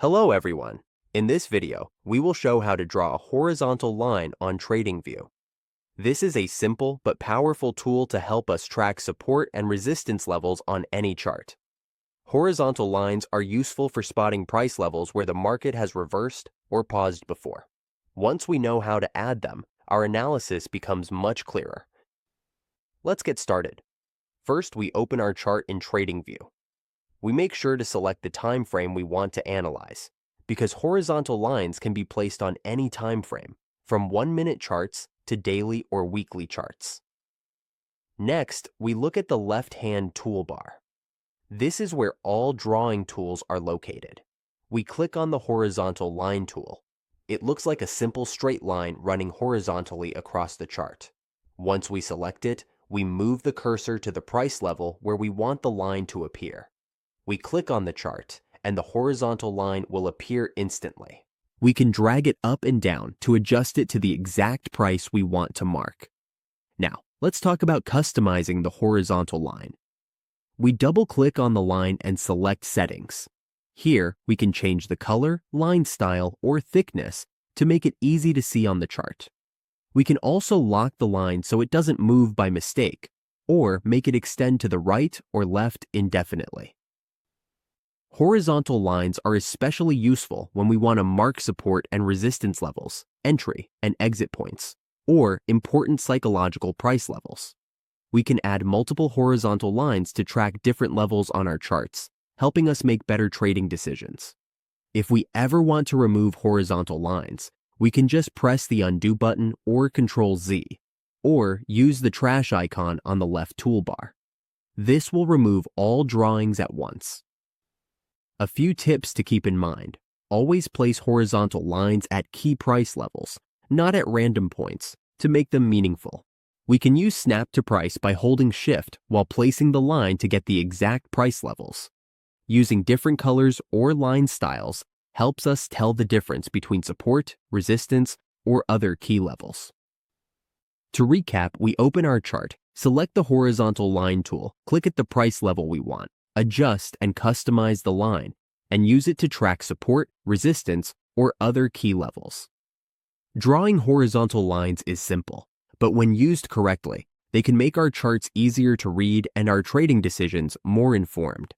Hello everyone. In this video, we will show how to draw a horizontal line on Tradingview. This is a simple but powerful tool to help us track support and resistance levels on any chart. Horizontal lines are useful for spotting price levels where the market has reversed or paused before. Once we know how to add them, our analysis becomes much clearer. Let's get started. First, we open our chart in Tradingview. We make sure to select the time frame we want to analyze, because horizontal lines can be placed on any time frame, from 1-minute charts to daily or weekly charts. Next, we look at the left-hand toolbar. This is where all drawing tools are located. We click on the horizontal line tool. It looks like a simple straight line running horizontally across the chart. Once we select it, we move the cursor to the price level where we want the line to appear. We click on the chart, and the horizontal line will appear instantly. We can drag it up and down to adjust it to the exact price we want to mark. Now, let's talk about customizing the horizontal line. We double-click on the line and select Settings. Here, we can change the color, line style, or thickness to make it easy to see on the chart. We can also lock the line so it doesn't move by mistake, or make it extend to the right or left indefinitely. Horizontal lines are especially useful when we want to mark support and resistance levels, entry and exit points, or important psychological price levels. We can add multiple horizontal lines to track different levels on our charts, helping us make better trading decisions. If we ever want to remove horizontal lines, we can just press the Undo button or Ctrl-Z, or use the trash icon on the left toolbar. This will remove all drawings at once. A few tips to keep in mind. Always place horizontal lines at key price levels, not at random points, to make them meaningful. We can use Snap to Price by holding Shift while placing the line to get the exact price levels. Using different colors or line styles helps us tell the difference between support, resistance, or other key levels. To recap, we open our chart, select the horizontal line tool, click at the price level we want, adjust and customize the line, and use it to track support, resistance, or other key levels. Drawing horizontal lines is simple, but when used correctly, they can make our charts easier to read and our trading decisions more informed.